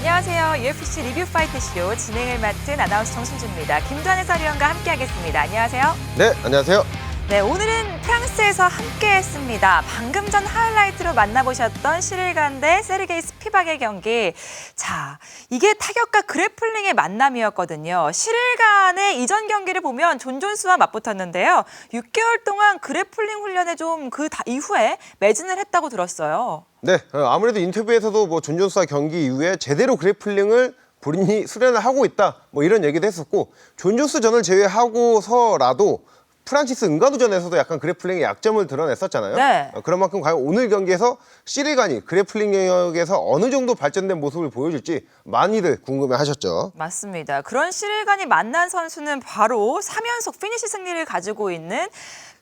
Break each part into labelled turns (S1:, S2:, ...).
S1: 안녕하세요. UFC 리뷰 파이트쇼 진행을 맡은 아나운서 정순주입니다. 김두한 해설위원과 함께하겠습니다. 안녕하세요.
S2: 네, 안녕하세요.
S1: 네, 오늘은 프랑스에서 함께했습니다. 방금 전 하이라이트로 만나보셨던 시릴간 대 세르게이 스피박의 경기. 자, 이게 타격과 그래플링의 만남이었거든요. 시릴간의 이전 경기를 보면 존 존스와 맞붙었는데요. 6개월 동안 그래플링 훈련에 좀 그 이후에 매진을 했다고 들었어요.
S2: 네, 아무래도 인터뷰에서도 존 존스와 경기 이후에 제대로 그래플링을 본인이 수련을 하고 있다, 이런 얘기도 했었고, 존 존스 전을 제외하고서라도 프란치스 은가두전에서도 약간 그래플링의 약점을 드러냈었잖아요.
S1: 네.
S2: 그런 만큼 과연 오늘 경기에서 시릴간이 그래플링 영역에서 어느 정도 발전된 모습을 보여줄지 많이들 궁금해하셨죠.
S1: 맞습니다. 그런 시릴간이 만난 선수는 바로 3연속 피니시 승리를 가지고 있는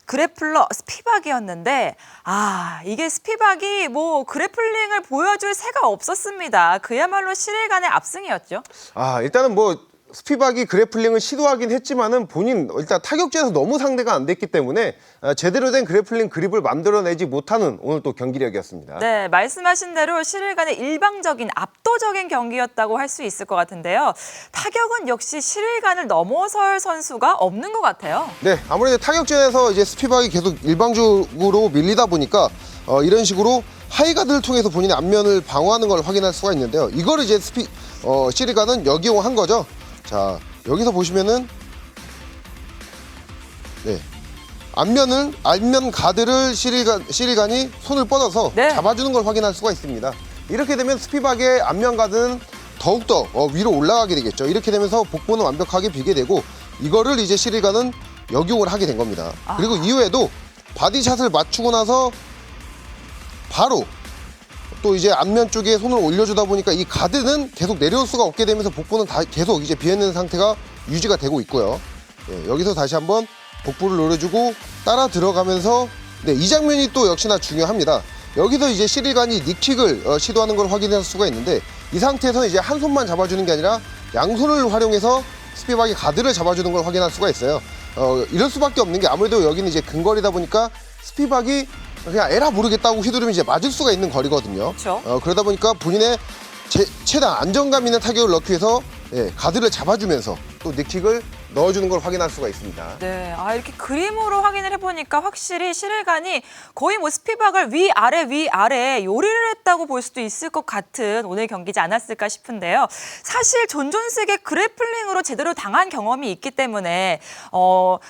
S1: 그래플러 스피박이었는데, 이게 스피박이 그래플링을 보여줄 새가 없었습니다. 그야말로 시릴간의 압승이었죠.
S2: 일단은 스피박이 그래플링을 시도하긴 했지만은 본인 일단 타격전에서 너무 상대가 안 됐기 때문에 제대로 된 그래플링 그립을 만들어내지 못하는 오늘 또 경기력이었습니다.
S1: 네, 말씀하신 대로 시릴간의 일방적인 압도적인 경기였다고 할 수 있을 것 같은데요. 타격은 역시 시릴간을 넘어설 선수가 없는 것 같아요.
S2: 네, 아무래도 타격전에서 이제 스피박이 계속 일방적으로 밀리다 보니까 이런 식으로 하이가드를 통해서 본인의 앞면을 방어하는 걸 확인할 수가 있는데요. 이거를 이제 시릴간은 역이용한 거죠. 자, 여기서 보시면은 앞면 가드를 시릴간이 손을 뻗어서 잡아주는 걸 확인할 수가 있습니다. 이렇게 되면 스피박의 앞면 가드는 더욱더 위로 올라가게 되겠죠. 이렇게 되면서 복부는 완벽하게 비게 되고, 이거를 이제 시릴간은 역용을 하게 된 겁니다. 그리고 이후에도 바디샷을 맞추고 나서 바로 또 이제 앞면 쪽에 손을 올려주다 보니까 이 가드는 계속 내려올 수가 없게 되면서 복부는 계속 이제 비어있는 상태가 유지가 되고 있고요. 여기서 다시 한번 복부를 노려주고 따라 들어가면서 이 장면이 또 역시나 중요합니다. 여기서 이제 시릴간이 닉킥을 시도하는 걸 확인할 수가 있는데, 이 상태에서는 이제 한 손만 잡아주는 게 아니라 양손을 활용해서 스피박이 가드를 잡아주는 걸 확인할 수가 있어요. 이럴 수밖에 없는 게 아무래도 여기는 이제 근거리다 보니까 스피박이 그냥 에라 모르겠다고 휘두르면 이제 맞을 수가 있는 거리거든요.
S1: 그렇죠.
S2: 그러다 보니까 본인의 최대한 안정감 있는 타격을 넣기 위해서 가드를 잡아주면서 또 닉킥을 넣어주는 걸 확인할 수가 있습니다.
S1: 네, 이렇게 그림으로 확인을 해보니까 확실히 시릴간이 거의 스피박을 위아래 요리를 했다고 볼 수도 있을 것 같은 오늘 경기지 않았을까 싶은데요. 사실 존 존스에게 그래플링으로 제대로 당한 경험이 있기 때문에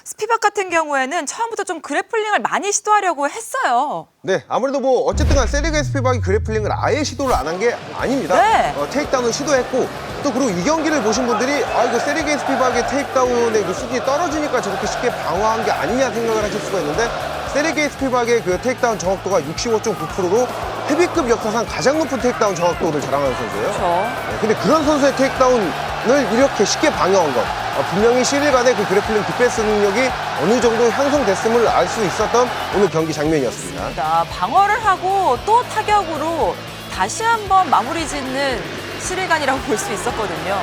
S1: 스피박 같은 경우에는 처음부터 좀 그래플링을 많이 시도하려고 했어요.
S2: 네, 아무래도 어쨌든 간 세르게이 스피박이 그래플링을 아예 시도를 안 한 게 아닙니다.
S1: 네.
S2: 테이크다운을 시도했고, 또 그리고 이 경기를 보신 분들이 이거 세르게이 스피박의 테이크다운의 그 수준이 떨어지니까 저렇게 쉽게 방어한 게 아니냐 생각을 하실 수가 있는데, 세르게이 스피박의 그 테이크다운 정확도가 65.9%로 헤비급 역사상 가장 높은 테이크다운 정확도를 자랑하는 선수예요.
S1: 그렇죠.
S2: 근데 그런 선수의 테이크다운을 이렇게 쉽게 방어한 것, 분명히 시릴간의 그 그래플링 디펜스 능력이 어느 정도 향상됐음을 알 수 있었던 오늘 경기 장면이었습니다.
S1: 그렇습니다. 방어를 하고 또 타격으로 다시 한번 마무리 짓는 시릴간이라고 볼 수 있었거든요.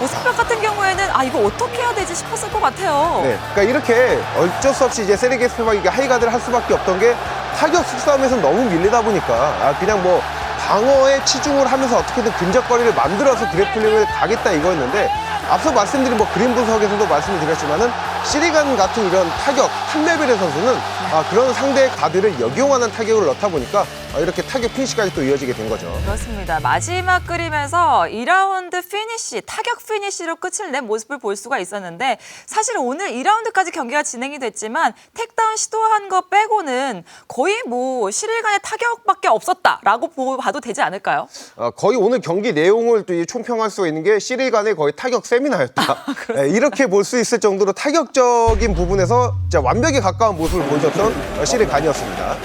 S1: 스피박 같은 경우에는 이거 어떻게 해야 되지 싶었을 것 같아요.
S2: 네, 그러니까 이렇게 어쩔 수 없이 이제 세르게이 스피박이 하이가드를 할 수밖에 없던 게, 타격 싸움에서 너무 밀리다 보니까 그냥 방어에 치중을 하면서 어떻게든 근접거리를 만들어서 그래플링을 가겠다 이거였는데, 앞서 말씀드린 그림 분석에서도 말씀을 드렸지만은 시릴간 같은 이런 타격 한 레벨의 선수는 그런 상대의 가드를 역이용하는 타격을 넣다 보니까 이렇게 타격 피니시까지 또 이어지게 된 거죠.
S1: 그렇습니다. 마지막 그림에서 2라운드 피니시, 타격 피니시로 끝을 낸 모습을 볼 수가 있었는데, 사실 오늘 2라운드까지 경기가 진행이 됐지만 택다운 시도한 거 빼고는 거의 시릴간의 타격밖에 없었다라고 봐도 되지 않을까요?
S2: 거의 오늘 경기 내용을 또 총평할 수가 있는 게 시릴간의 거의 타격 세미나였다. 이렇게 볼 수 있을 정도로 타격적인 부분에서 진짜 완벽에 가까운 모습을 보여줬던 시릴간이었습니다.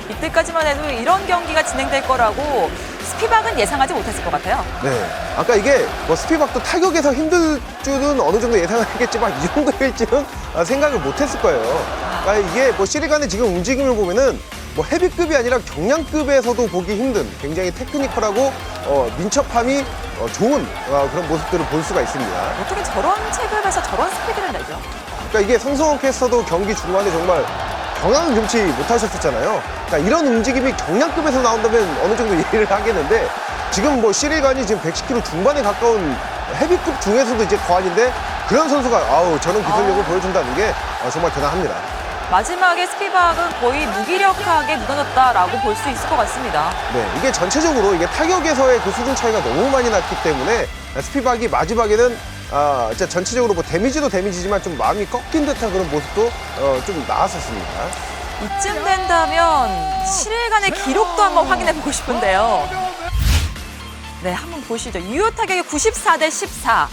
S1: 이때까지만 해도 이런 경기가 진행될 거라고 스피박은 예상하지 못했을 것 같아요.
S2: 네, 아까 이게 스피박도 타격에서 힘들 줄은 어느 정도 예상을 했겠지만 이 정도일지는 생각을 못했을 거예요. 그러니까 이게 시릴간의 지금 움직임을 보면은 헤비급이 아니라 경량급에서도 보기 힘든 굉장히 테크니컬하고 민첩함이 좋은 그런 모습들을 볼 수가 있습니다.
S1: 어떻게 저런 체급에서 저런 스피드를 내죠?
S2: 그러니까 이게 성성원 캐스터도 경기 중반에 정말 경향을 금치 못하셨었잖아요. 그러니까 이런 움직임이 경량급에서 나온다면 어느 정도 이해를 하겠는데 지금 뭐 시리간이 지금 110kg 중반에 가까운 헤비급 중에서도 이제 거한인데 그런 선수가 저런 기술력을 보여준다는 게 정말 대단합니다.
S1: 마지막에 스피박은 거의 무기력하게 무너졌다라고 볼 수 있을 것 같습니다.
S2: 네, 이게 전체적으로 이게 타격에서의 그 수준 차이가 너무 많이 났기 때문에 스피박이 마지막에는 진짜 전체적으로 뭐 데미지도 데미지지만 좀 마음이 꺾인 듯한 그런 모습도 좀 나왔었습니다.
S1: 이쯤 된다면 7일간의 기록도 한번 확인해보고 싶은데요. 네, 한번 보시죠. 유효 타격이 94대 14.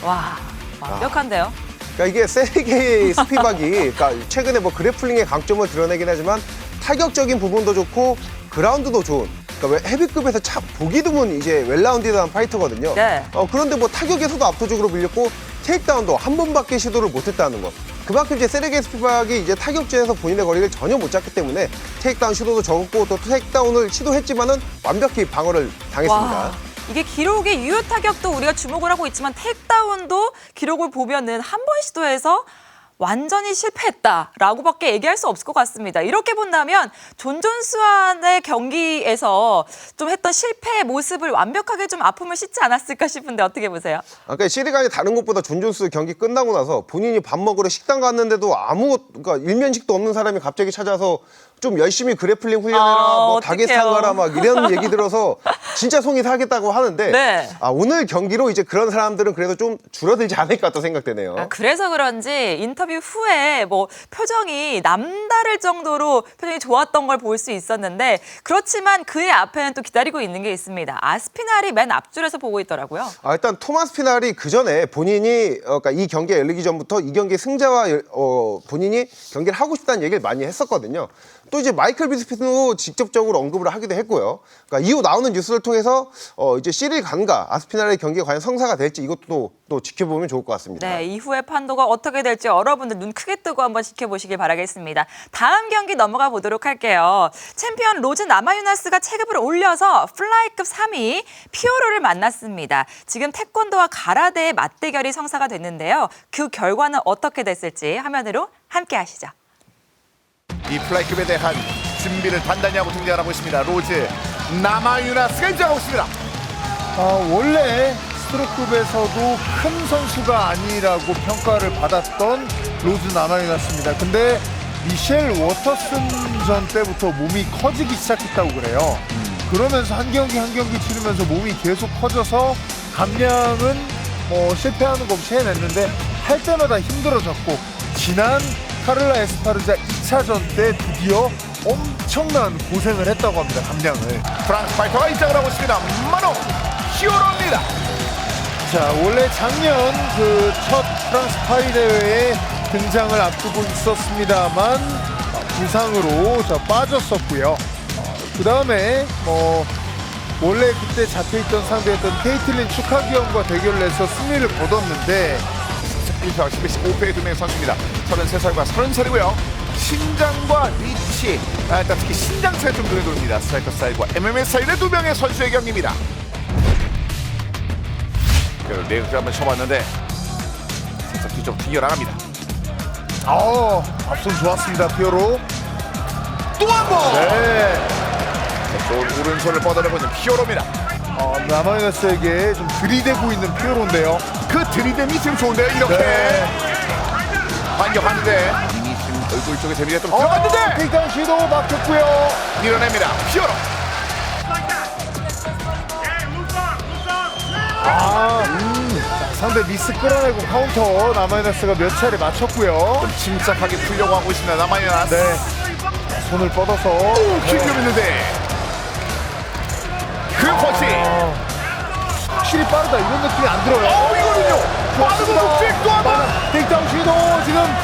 S1: 와, 완벽한데요.
S2: 그러니까 이게 세르게이 스피박이 그러니까 최근에 뭐 그래플링의 강점을 드러내긴 하지만 타격적인 부분도 좋고 그라운드도 좋은. 그러니까 헤비급에서 참 보기 드문 이제 웰라운디드한 파이터거든요.
S1: 네.
S2: 그런데 뭐 타격에서도 압도적으로 밀렸고 테이크다운도 한 번밖에 시도를 못했다는 것. 그만큼 이제 세르게이 스피박이 이제 타격전에서 본인의 거리를 전혀 못 잡기 때문에 테이크다운 시도도 적었고 또 테이크다운을 시도했지만은 완벽히 방어를 당했습니다.
S1: 와, 이게 기록의 유효 타격도 우리가 주목을 하고 있지만 테이크다운도 기록을 보면은 한 번 시도해서 완전히 실패했다라고밖에 얘기할 수 없을 것 같습니다. 이렇게 본다면 존 존스와의 경기에서 좀 했던 실패의 모습을 완벽하게 좀 아픔을 씻지 않았을까 싶은데 어떻게 보세요?
S2: 그러니까 시리간이 다른 것보다 존 존스 경기 끝나고 나서 본인이 밥 먹으러 식당 갔는데도 그러니까 일면식도 없는 사람이 갑자기 찾아서 좀 열심히 그래플링 훈련해라, 뭐 가게상 가라 막 이런 얘기 들어서 진짜 속이 타겠다고 하는데
S1: 네.
S2: 오늘 경기로 이제 그런 사람들은 그래도 좀 줄어들지 않을까 또 생각되네요.
S1: 그래서 그런지 인터뷰 후에 뭐 표정이 남다를 정도로 표정이 좋았던 걸 볼 수 있었는데 그렇지만 그의 앞에는 또 기다리고 있는 게 있습니다. 아스피날이 맨 앞줄에서 보고 있더라고요.
S2: 일단 토마스 피날이 그 전에 본인이 그러니까 이 경기에 열리기 전부터 이 경기 승자와 본인이 경기를 하고 싶다는 얘기를 많이 했었거든요. 또 이제 마이클 비스피도 직접적으로 언급을 하기도 했고요. 그러니까 이후 나오는 뉴스를 통해서 이제 시릴 간과 아스피날의 경기가 과연 성사가 될지 이것도 또 지켜보면 좋을 것 같습니다.
S1: 네, 이후의 판도가 어떻게 될지 여러분들 눈 크게 뜨고 한번 지켜보시길 바라겠습니다. 다음 경기 넘어가 보도록 할게요. 챔피언 로즈 나마유나스가 체급을 올려서 플라이급 3위 피오로를 만났습니다. 지금 태권도와 가라데의 맞대결이 성사가 됐는데요. 그 결과는 어떻게 됐을지 화면으로 함께 하시죠.
S3: 이 플라이급에 대한 준비를 단단히 하고 등장하고 있습니다. 로즈 나마유나스가 입장하고 있습니다.
S4: 원래 스트로크급에서도 큰 선수가 아니라고 평가를 받았던 로즈 나마유나스입니다. 근데 미셸 워터슨 전 때부터 몸이 커지기 시작했다고 그래요. 그러면서 한 경기 한 경기 치르면서 몸이 계속 커져서 감량은 실패하는 거 없이 해냈는데 할 때마다 힘들어졌고 지난 카를라 에스파르자 2차전 때 드디어 엄청난 고생을 했다고 합니다. 감량을.
S3: 프랑스 파이터가 입장을 하고 있습니다. 마노 히어로입니다.
S4: 자, 원래 작년 그 첫 프랑스 파리 대회에 등장을 앞두고 있었습니다만 부상으로 빠졌었고요. 그 다음에 원래 그때 잡혀있던 상대였던 케이틀린 추카기엄과 대결을 해서 승리를 거뒀는데
S3: 1편 CBC 5패의 두 명의 선수입니다. 33살과 30살이고요. 신장과 리치, 일단 특히 신장 차이 좀 눈에 들어옵니다. 스트라이커 스타일과 MMA 스타일의 두 명의 선수의 경기입니다. 레그를 한번 쳐봤는데 살짝 뒤쪽 튕겨나갑니다.
S4: 앞손 좋았습니다. 피오로.
S3: 또 한 번!
S4: 네.
S3: 좋은 오른손을 뻗어내고 있는 피오로입니다.
S4: 나마유나스에게 좀 들이대고 있는 피오로인데요.
S3: 그 들이댐이 지금 좋은데요. 이렇게
S4: 네.
S3: 반격하는데 이미 지금 얼굴 쪽에 데미지가 좀 들어갔는데
S4: 테이크다운 시도 막혔고요.
S3: 밀어냅니다. 피오로.
S4: 상대 미스 끌어내고 카운터 나마유나스가 몇 차례 맞췄고요.
S3: 좀 침착하게 풀려고 하고 있습니다. 나마유나스.
S4: 네. 손을 뻗어서
S3: 킥이 있는데 그 퍼치.
S4: 확실히 빠르다 이런 느낌이 안 들어요.
S3: 이거는요. 빠르고 묵직 또 한번.
S4: 테이크다운 시도 지금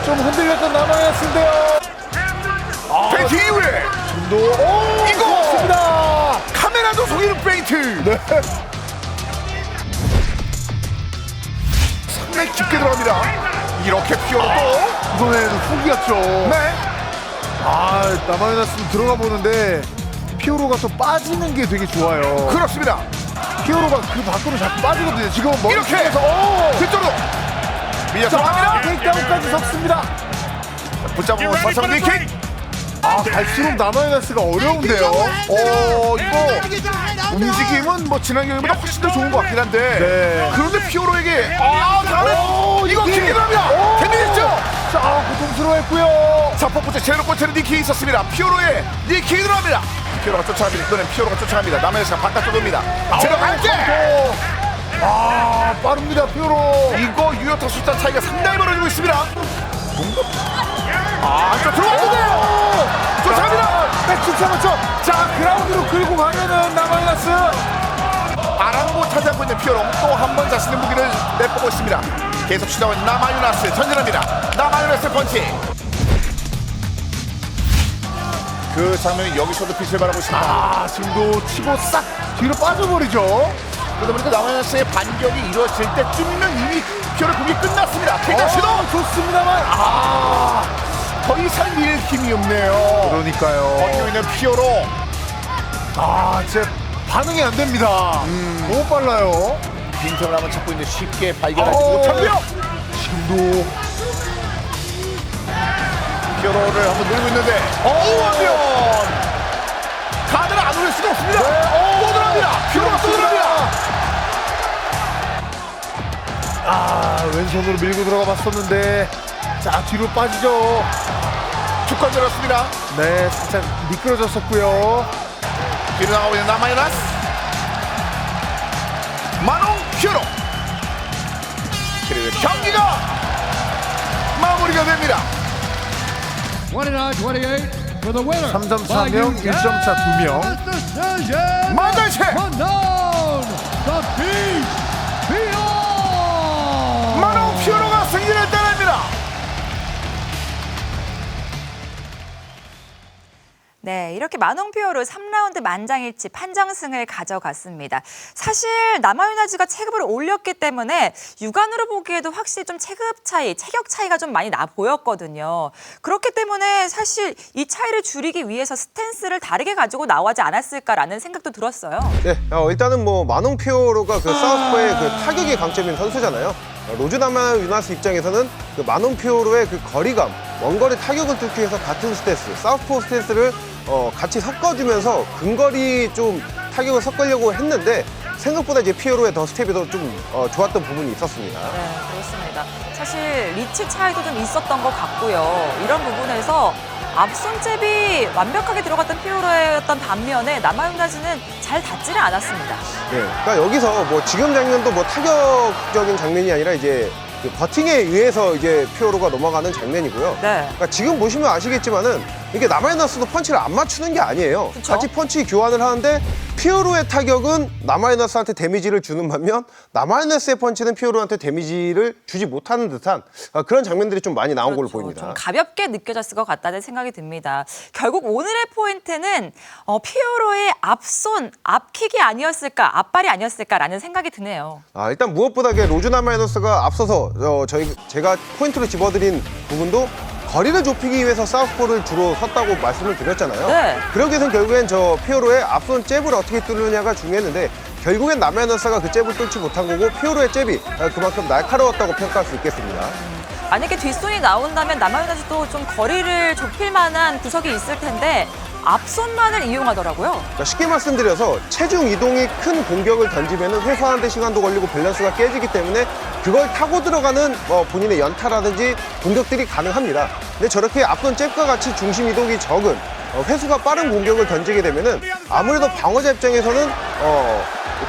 S4: 좀 흔들렸던 나마유나스인데요.
S3: 페인트 이후에 이거!
S4: 좋습니다.
S3: 카메라도 속이는 페인트.
S4: 네.
S3: 상당히 깊게 들어갑니다. 이렇게 피오로 또.
S4: 이번에는 훅이었죠.
S3: 네.
S4: 나마유나스는 들어가 보는데 피오로가 또 빠지는 게 되게 좋아요.
S3: 그렇습니다.
S4: 피오로가 그 밖으로 자꾸 빠지거든요. 지금은
S3: 이렇게
S4: 머릿속에서
S3: 뒤쪽으로 밀려서 갑니다.
S4: 테이크다운까지 섰습니다.
S3: 붙잡고 선성 니킥.
S4: 갈수록 남아이너스가 어려운데요.
S3: 이거 움직임은 뭐 지난 경기보다 훨씬 더 좋은 것 같긴 한데.
S4: 네.
S3: 그런데 피오로에게 다음에 이거 킥이 들어갑니다. 데미지죠.
S4: 자, 고통스러워했고요.
S3: 자, 뽀뽀째 제로 꼴체는 니킥이 있었습니다. 피오로의 니킥이 들어갑니다. 피오로가 쫓아갑니다. 이번엔 피오로가 쫓아갑니다. 남아이너스가 바깥쪽 돕니다. 제로 함께.
S4: 빠릅니다, 피오로.
S3: 이거 유효타 숫자 차이가 상당히 벌어지고 있습니다. 저 들어왔는데요. 쫓아갑니다.
S4: 백축 잡았죠. 자, 그라운드로 끌고 가면은 남아이너스.
S3: 아랑고 찾아오고 있는 피오로 또 한 번 자신의 무기를 내보고 있습니다. 계속 시도하는 남아유나스 전진합니다. 남아유나스 펀치. 그 장면이 여기서도 빛을 발하고 있습니다.
S4: 지금도 치고 싹 뒤로 빠져버리죠.
S3: 그러다 보니까 남아유나스의 반격이 이루어질 때쯤이면 이미 피오로 공이 끝났습니다. 퇴장 시도.
S4: 좋습니다만.
S3: 더 이상 밀 힘이 없네요.
S4: 그러니까요.
S3: 버티고 있는 피오로.
S4: 제 반응이 안 됩니다. 너무 빨라요.
S3: 빈틈을 한번 찾고 있는 쉽게 발견하지 못하고요.
S4: 지금도
S3: 피오로를 한번 누르고 있는데 오면 카드를 안 올릴 수가 없습니다. 또 들어갑니다. 피오로가 또 들어갑니다.
S4: 왼손으로 밀고 들어가 봤었는데 자, 뒤로 빠지죠.
S3: 축권 들었습니다.
S4: 네, 살짝 미끄러졌었고요.
S3: 뒤로 나가고 있는 남아이너스 마농 피오로. 그리고 경기가 마무리가 됩니다.
S5: 29-28 for the winner.
S4: 3점 차명, 1점 차 2명.
S3: 만달체
S5: Unknown, the Beast, Pior.
S3: 마농 피오로가 승리를 따냅니다.
S1: 네, 이렇게 마농피오로 3라운드 만장일치 판정승을 가져갔습니다. 사실 남아유나즈가 체급을 올렸기 때문에 육안으로 보기에도 확실히 좀 체급 차이, 체격 차이가 좀 많이 나 보였거든요. 그렇기 때문에 사실 이 차이를 줄이기 위해서 스탠스를 다르게 가지고 나오지 않았을까라는 생각도 들었어요.
S2: 네, 일단은 뭐 마농 피오로가 그 사우스포의 그 타격이 강점인 선수잖아요. 로즈 남아유나스 입장에서는 그 마농 피오로의 그 거리감, 원거리 타격을 뚫기 위해서 같은 스탠스, 사우스포 스탠스를 같이 섞어주면서 근거리 좀 타격을 섞으려고 했는데 생각보다 이제 피오로의 더 스텝이 더 좀 좋았던 부분이 있었습니다.
S1: 네, 그렇습니다. 사실 리치 차이도 좀 있었던 것 같고요. 이런 부분에서 앞손 잽이 완벽하게 들어갔던 피오로였던 반면에 남아유나즈는 잘 닿지를 않았습니다.
S2: 네, 그러니까 여기서 뭐 지금 장면도 뭐 타격적인 장면이 아니라 이제 그 버팅에 의해서 이제 피오로가 넘어가는 장면이고요.
S1: 네.
S2: 그러니까 지금 보시면 아시겠지만은 이게 남아유나스도 펀치를 안 맞추는 게 아니에요.
S1: 그쵸?
S2: 같이 펀치 교환을 하는데 피오로의 타격은 남아유나스한테 데미지를 주는 반면 남아유나스의 펀치는 피오로한테 데미지를 주지 못하는 듯한 그런 장면들이 좀 많이 나온 걸로 보입니다.
S1: 좀 가볍게 느껴졌을 것 같다는 생각이 듭니다. 결국 오늘의 포인트는 피오로의 앞손, 앞킥이 아니었을까, 앞발이 아니었을까라는 생각이 드네요.
S2: 일단 무엇보다 로즈 남아유나스가 앞서서 제가 포인트로 집어드린 부분도 거리를 좁히기 위해서 사우스포를 주로 섰다고 말씀을 드렸잖아요.
S1: 네.
S2: 그러기 위해서는 결국엔 저 피오로의 앞손 잽을 어떻게 뚫느냐가 중요했는데 결국엔 남아유나스가 그 잽을 뚫지 못한 거고 피오로의 잽이 그만큼 날카로웠다고 평가할 수 있겠습니다.
S1: 만약에 뒷손이 나온다면 남아유나즈도 좀 거리를 좁힐 만한 구석이 있을 텐데 앞손만을 이용하더라고요.
S2: 그러니까 쉽게 말씀드려서 체중 이동이 큰 공격을 던지면 회수하는 데 시간도 걸리고 밸런스가 깨지기 때문에 그걸 타고 들어가는 본인의 연타라든지 공격들이 가능합니다. 근데 저렇게 앞손 잽과 같이 중심 이동이 적은 회수가 빠른 공격을 던지게 되면은 아무래도 방어자 입장에서는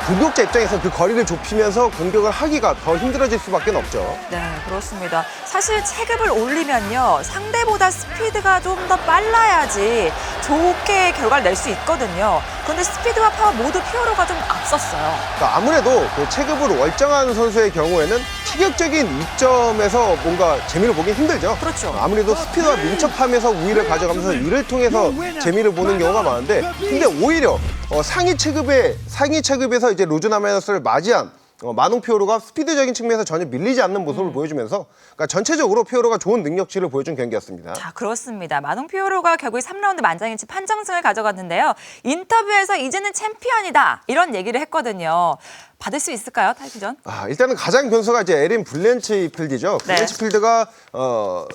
S2: 공격자 입장에서 그 거리를 좁히면서 공격을 하기가 더 힘들어질 수밖에 없죠.
S1: 네, 그렇습니다. 사실 체급을 올리면요, 상대보다 스피드가 좀 더 빨라야지 좋게 결과를 낼 수 있거든요. 그런데 스피드와 파워 모두 피오로가 좀 앞섰어요.
S2: 그러니까 아무래도 그 체급을 월정한 선수의 경우에는 체격적인 이점에서 뭔가 재미를 보긴 힘들죠.
S1: 그렇죠.
S2: 아무래도 스피드와 민첩함에서 우위를 가져가면서 이를 통해서 재미를 보는 경우가 많은데 근데 오히려 상위 체급에서 이제 로즈 남아유나스를 맞이한 마농 피오로가 스피드적인 측면에서 전혀 밀리지 않는 모습을 보여주면서 그러니까 전체적으로 피오로가 좋은 능력치를 보여준 경기였습니다.
S1: 자, 그렇습니다. 마농 피오로가 결국 3라운드 만장일치 판정승을 가져갔는데요. 인터뷰에서 이제는 챔피언이다 이런 얘기를 했거든요. 받을 수 있을까요, 타이틀전?
S2: 일단은 가장 변수가 이제 에린 블렌치필드죠.
S1: 네.
S2: 블렌치필드가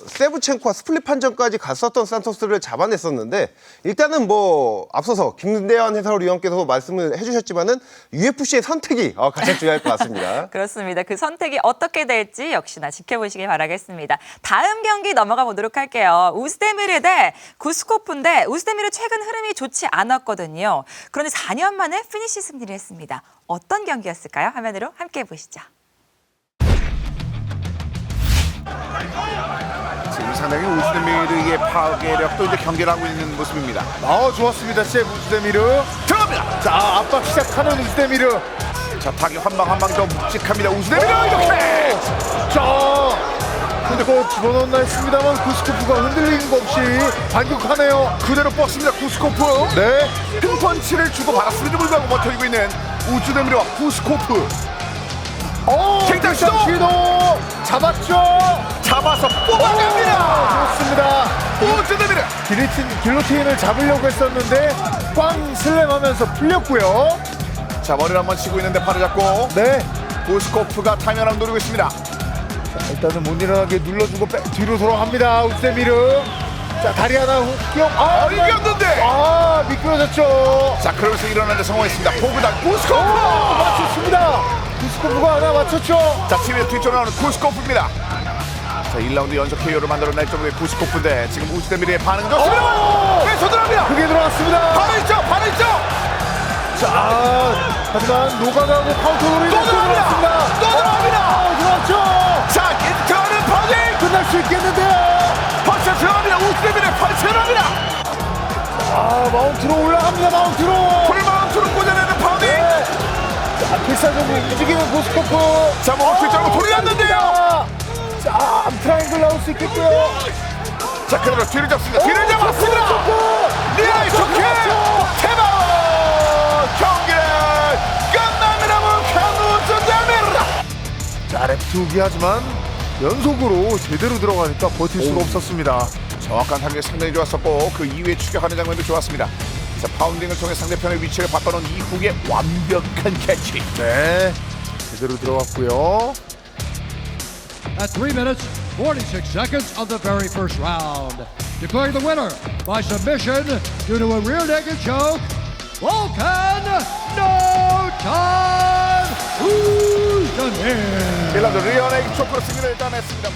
S2: 세브첸코와 스플릿 판정까지 갔었던 산토스를 잡아냈었는데 일단은 뭐 앞서서 김대현 해설위원께서 말씀을 해주셨지만은 UFC의 선택이 가장 중요할 것 같습니다.
S1: 그렇습니다. 그 선택이 어떻게 될지 역시나 지켜보시길 바라겠습니다. 다음 경기 넘어가 보도록 할게요. 우스데미르 대 구스코프인데 우스데미르 최근 흐름이 좋지 않았거든요. 그런데 4년 만에 피니시 승리를 했습니다. 어떤 경기였을까요? 화면으로 함께 보시죠.
S3: 지금 상당히 우즈데미르의 파괴력도 이제 경계를 하고 있는 모습입니다.
S4: 좋았습니다. 셰프 우즈데미르.
S3: 들어갑니다.
S4: 자, 압박 시작하는 우즈데미르.
S3: 자, 타격 한 방 더 묵직합니다. 우즈데미르 이렇게.
S4: 자, 그리고 집어넣나 했습니다만 구스코프가 흔들리는 거 없이 반격하네요.
S3: 그대로 뻗습니다. 구스코프.
S4: 네.
S3: 큰 펀치를 주고 받았음에도 불구하고 버티고 있는 우즈데미르와 구스코프. 킥다운 시도!
S4: 잡았죠.
S3: 잡아서 뽑아갑니다.
S4: 좋습니다.
S3: 우즈데미르.
S4: 길로틴을 잡으려고 했었는데 꽝 슬램하면서 풀렸고요.
S3: 자, 머리를 한번 치고 있는데 팔을 잡고
S4: 네.
S3: 구스코프가 타이밍을 노리고 있습니다.
S4: 자, 일단은 못 일어나게 눌러주고 뒤로 돌아갑니다. 우즈데미르. 자, 다리 하나 훅.
S3: 이겼는데.
S4: 미끄러졌죠.
S3: 자, 그러면서 일어나는데 성공했습니다. 포그다 구스코프.
S4: 맞췄습니다. 구스코프가 하나 맞췄죠.
S3: 자, 팀의 뒤쪽으로 나오는 구스코프입니다. 자, 1라운드 연속 KO를 만들어낼 정도의 구스코프인데 지금 우즈데미르의 반응 좋습니다. 왼손 들어갑니다.
S4: 그게 들어왔습니다.
S3: 발을 있죠.
S4: 자, 하지만 노가다하고 카운터 노리는
S3: 또 들어갑니다.
S4: 들어왔죠.
S3: 자, 인터는 파괴.
S4: 끝날 수 있겠는데요.
S3: 펀치 들어갑니다. 우즈데미르 펀치 들어갑니다.
S4: 마운트로 올라갑니다.
S3: 풀마운트로 꽂아내는 파괴.
S4: 자, 필사적으로 움직이는 고스코프.
S3: 자, 뒤쪽으로 돌렸는데요.
S4: 자, 트라이앵글 나올 수 있겠고요.
S3: 자, 그대로 뒤를 잡습니다. 뒤를 잡았습니다. 리아이 좋게 태바 경기를 끝납니다. 우즈데미르.
S4: 자, 레프트 후기 하지만 연속으로 제대로 들어가니까 버틸 수가 없었습니다.
S3: 정확한 타격이 상당히 좋았었고 그 이후에 추격하는 장면도 좋았습니다. 자, 파운딩을 통해 상대편의 위치를 바꿔놓은 이후의 완벽한 캐치.
S4: 네, 제대로 들어갔고요.
S5: At 3 minutes, 46 seconds of the very first round. Declaring the winner by submission due to a rear naked choke, Volkan No-Time Uzdemir.
S3: 1라운드 리어넥 초크로 승리를 따냈습니다.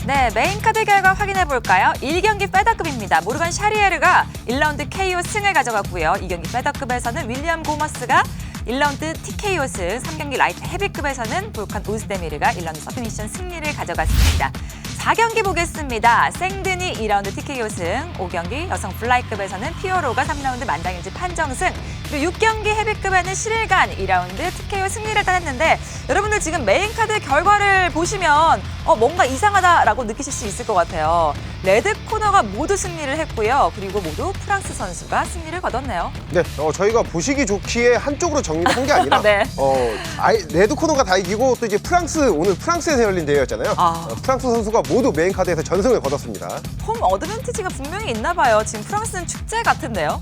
S1: 네, 메인 카드 결과 확인해 볼까요? 1경기 페더급입니다. 모르건 샤리에르가 1라운드 KO 승을 가져갔고요. 2경기 페더급에서는 윌리엄 고머스가 1라운드 TKO 승, 3경기 라이트 헤비급에서는 볼칸 우즈데미르가 1라운드 서브미션 승리를 가져갔습니다. 4경기 보겠습니다. 생든이 2라운드 TKO 승, 5경기 여성 플라이급에서는 피오로가 3라운드 만장일치 판정승, 그리고 6경기 헤비급에는 시릴간 2라운드 TKO 승리를 따냈는데 여러분들 지금 메인 카드 결과를 보시면 뭔가 이상하다라고 느끼실 수 있을 것 같아요. 레드 코너가 모두 승리를 했고요. 그리고 모두 프랑스 선수가 승리를 거뒀네요.
S2: 네, 저희가 보시기 좋기에 한쪽으로 정리를 한 게 아니라
S1: 네.
S2: 레드 코너가 다 이기고 또 이제 오늘 프랑스에서 열린 대회였잖아요. 프랑스 선수가 모두 메인 카드에서 전승을 거뒀습니다.
S1: 홈 어드밴티지가 분명히 있나 봐요. 지금 프랑스는 축제 같은데요.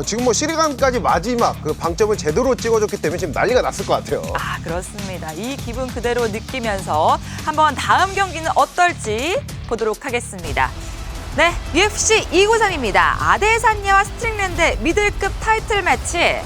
S2: 지금 뭐 시리간까지 마지막 그 방점을 제대로 찍어줬기 때문에 지금 난리가 났을 것 같아요.
S1: 그렇습니다. 이 기분 그대로 느끼면서 한번 다음 경기는 어떨지 보도록 하겠습니다. 네, UFC 293입니다. 아데사냐와 스트링랜드 미들급 타이틀 매치.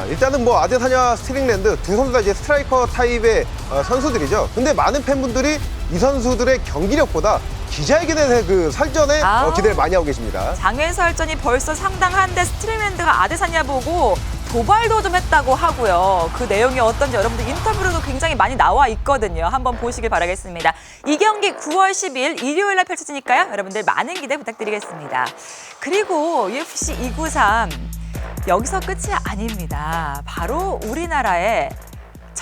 S2: 일단은 뭐 아데사냐 스트링랜드 두 선수 다 이제 스트라이커 타입의 선수들이죠. 근데 많은 팬분들이 이 선수들의 경기력보다 기자회견의 그 설전에 기대를 많이 하고 계십니다.
S1: 장외 설전이 벌써 상당한데 스트링랜드가 아데사냐 보고 도발도 좀 했다고 하고요. 그 내용이 어떤지 여러분들 인터뷰로도 굉장히 많이 나와 있거든요. 한번 보시길 바라겠습니다. 이 경기 9월 10일 일요일 날 펼쳐지니까요. 여러분들 많은 기대 부탁드리겠습니다. 그리고 UFC 293 여기서 끝이 아닙니다. 바로 우리나라에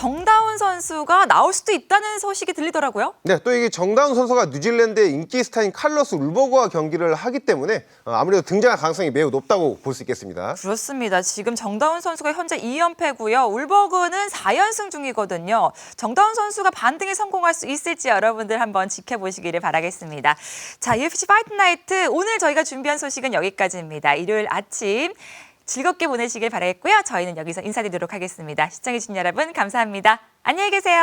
S1: 정다운 선수가 나올 수도 있다는 소식이 들리더라고요.
S2: 네, 또 이게 정다운 선수가 뉴질랜드의 인기 스타인 칼로스 울버그와 경기를 하기 때문에 아무래도 등장할 가능성이 매우 높다고 볼 수 있겠습니다.
S1: 그렇습니다. 지금 정다운 선수가 현재 2연패고요. 울버그는 4연승 중이거든요. 정다운 선수가 반등에 성공할 수 있을지 여러분들 한번 지켜보시기를 바라겠습니다. 자, UFC 파이트 나이트 오늘 저희가 준비한 소식은 여기까지입니다. 일요일 아침 즐겁게 보내시길 바라겠고요. 저희는 여기서 인사드리도록 하겠습니다. 시청해주신 여러분 감사합니다. 안녕히 계세요.